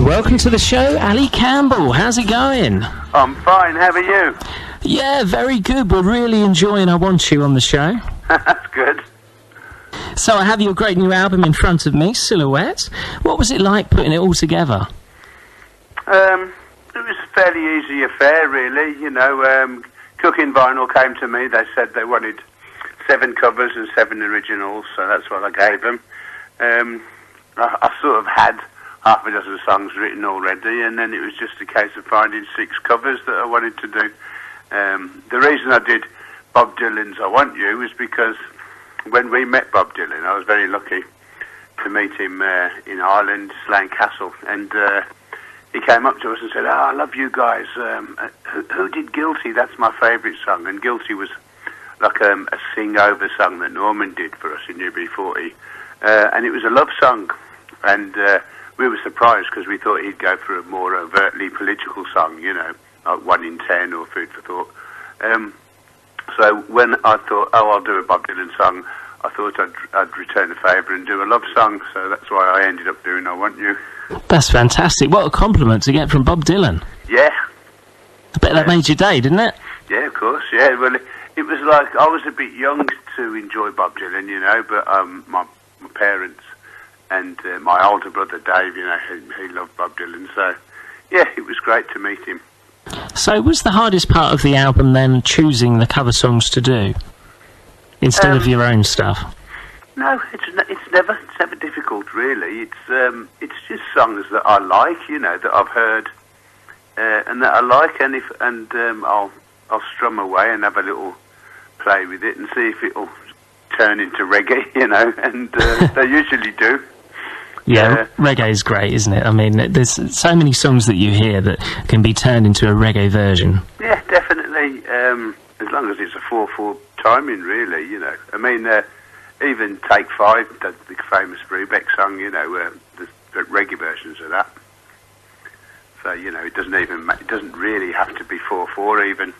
Welcome to the show, Ali Campbell. How's it going? I'm fine, how are you? Yeah, very good. We're really enjoying I Want You on the show. That's good. So I have your great new album in front of me, Silhouette. What was it like putting it all together? It was a fairly easy affair, really. You know, Cooking Vinyl came to me. They said they wanted 7 covers and 7 originals, so that's what I gave them. I sort of had half a dozen songs written already, and then it was just a case of finding 6 covers that I wanted to do. The reason I did Bob Dylan's I Want You was because when we met Bob Dylan, I was very lucky to meet him in Ireland, Slane Castle, and he came up to us and said, I love you guys. Who did Guilty? That's my favourite song. And Guilty was like a sing-over song that Norman did for us in UB40. And it was a love song. And we were surprised because we thought he'd go for a more overtly political song, you know, like 1 in 10 or Food for Thought. So when I thought, I'll do a Bob Dylan song, I thought I'd return the favour and do a love song. So that's why I ended up doing I Want You. That's fantastic. What a compliment to get from Bob Dylan. Yeah. I bet that made your day, didn't it? Yeah, of course, yeah. Well, it was like, I was a bit young to enjoy Bob Dylan, you know, but my parents and my older brother Dave, you know, he loved Bob Dylan, so yeah, it was great to meet him. So was the hardest part of the album then choosing the cover songs to do instead of your own stuff? No, it's never difficult, really. It's just songs that I like, you know, that I've heard and that I like, and I'll strum away and have a little play with it and see if it'll turn into reggae, you know, and they usually do. Yeah, reggae is great, isn't it? I mean, there's so many songs that you hear that can be turned into a reggae version. Yeah, definitely. As long as it's a 4/4 timing, really, you know. I mean, even Take 5, the famous Brubeck song, you know, the reggae versions of that. So, you know, it doesn't really have to be 4/4 even.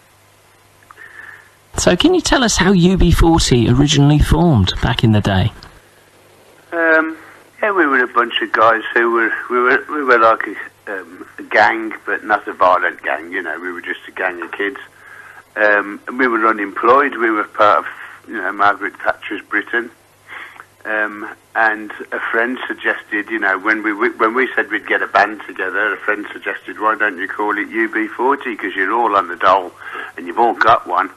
So can you tell us how UB40 originally formed back in the day? Yeah, we were a bunch of guys who we were like a gang, but not a violent gang, you know, we were just a gang of kids. And we were unemployed, we were part of, you know, Margaret Thatcher's Britain. And a friend suggested, you know, when we said we'd get a band together, a friend suggested, why don't you call it UB40, because you're all on the dole and you've all got one.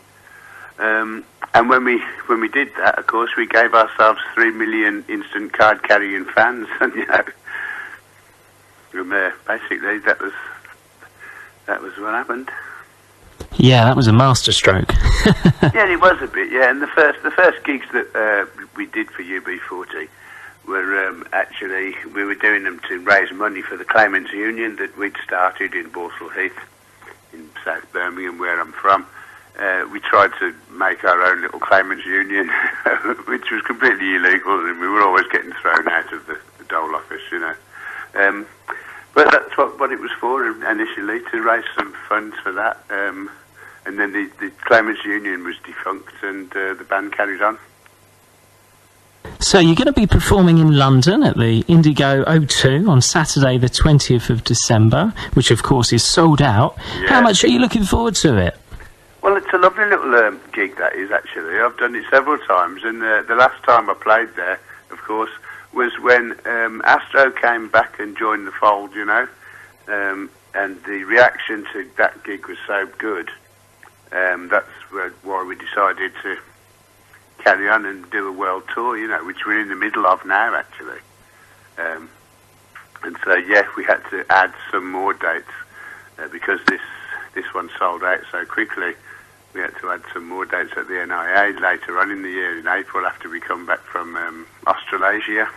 And when we did that, of course, we gave ourselves 3 million instant card carrying fans, and you know, basically that was what happened. Yeah, that was a masterstroke. Yeah, it was a bit. Yeah, and the first gigs that we did for UB40 were actually, we were doing them to raise money for the Claimants Union that we'd started in Borsall Heath in South Birmingham, where I'm from. We tried to make our own little Claimants Union, which was completely illegal, and we were always getting thrown out of the dole office, you know. But that's what it was for initially, to raise some funds for that. And then the Claimants Union was defunct, and the band carried on. So you're going to be performing in London at the Indigo O2 on Saturday the 20th of December, which of course is sold out. Yeah. How much are you looking forward to it? Well, it's a lovely little gig, that is, actually. I've done it several times, and the last time I played there, of course, was when Astro came back and joined the fold, you know, and the reaction to that gig was so good. That's why we decided to carry on and do a world tour, you know, which we're in the middle of now, actually. And so, yeah, we had to add some more dates because this one sold out so quickly. We had to add some more dates at the NIA later on in the year, in April, after we come back from Australasia.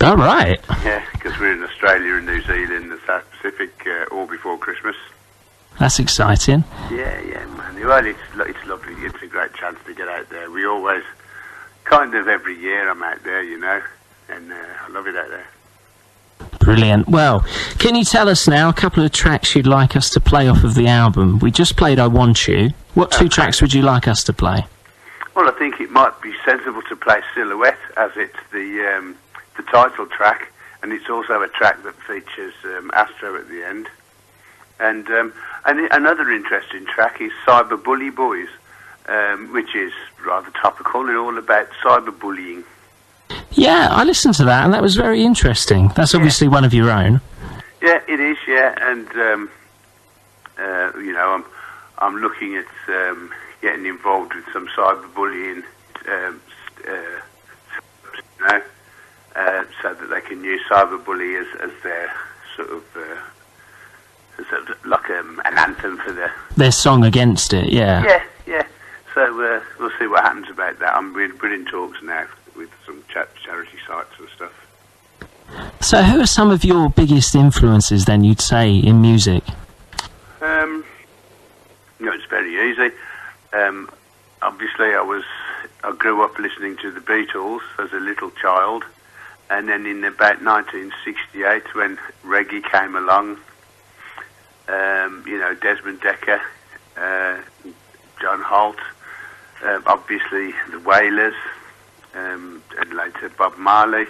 All right. Yeah, because we're in Australia and New Zealand, the South Pacific, all before Christmas. That's exciting. Yeah, man. Well, it's lovely. It's a great chance to get out there. We always, kind of every year I'm out there, you know, and I love it out there. Brilliant. Well, can you tell us now a couple of tracks you'd like us to play off of the album? We just played I Want You. What 2 tracks would you like us to play? Well, I think it might be sensible to play Silhouette, as it's the title track, and it's also a track that features Astro at the end. And another interesting track is Cyber Bully Boys, which is rather topical and all about cyberbullying. Yeah, I listened to that, and that was very interesting. That's obviously one of your own. Yeah, it is. Yeah, and you know, I'm looking at getting involved with some cyberbullying, you know, so that they can use cyberbully as their sort of like an anthem for their song against it. Yeah. Yeah. So we'll see what happens about that. We're in talks now with some charity sites and stuff. So who are some of your biggest influences then, you'd say, in music? You know, it's very easy. Obviously I grew up listening to the Beatles as a little child, and then in about 1968 when reggae came along, you know, Desmond Dekker, John Holt, obviously the Wailers, and later Bob Marley,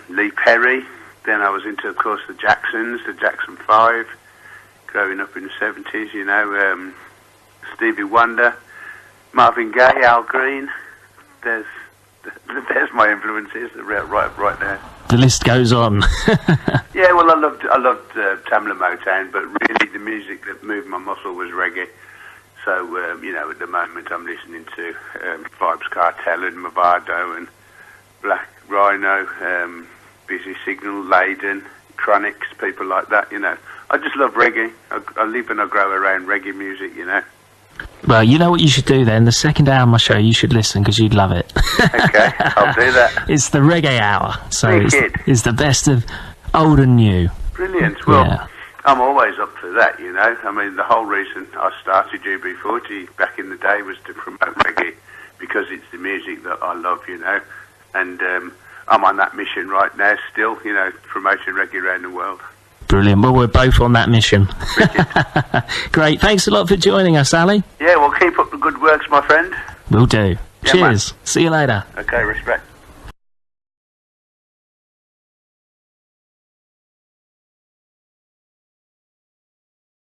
Lee Perry. Then I was into, of course, the Jacksons, the Jackson 5, growing up in the 70s, you know, Stevie Wonder, Marvin Gaye, Al Green. There's my influences right there. The list goes on. Yeah, well, I loved Tamla Motown, but really the music that moved my muscle was reggae. So, you know, at the moment I'm listening to Vibes Cartel and Movado and Black Rhino, Busy Signal, Leyden, Chronics, people like that, you know. I just love reggae. I live and I grow around reggae music, you know. Well, you know what you should do then? The second hour of my show, you should listen, because you'd love it. Okay, I'll do that. It's the reggae hour, so Wicked. it's the best of old and new. Brilliant. Well, yeah. I'm always up for that, you know. I mean, the whole reason I started UB40 back in the day was to promote reggae, because it's the music that I love, you know. And I'm on that mission right now still, you know, promoting reggae around the world. Brilliant. Well, we're both on that mission. Great. Thanks a lot for joining us, Ali. Yeah, well, keep up the good works, my friend. Will do. Yeah, Cheers. man. See you later. Okay, respect.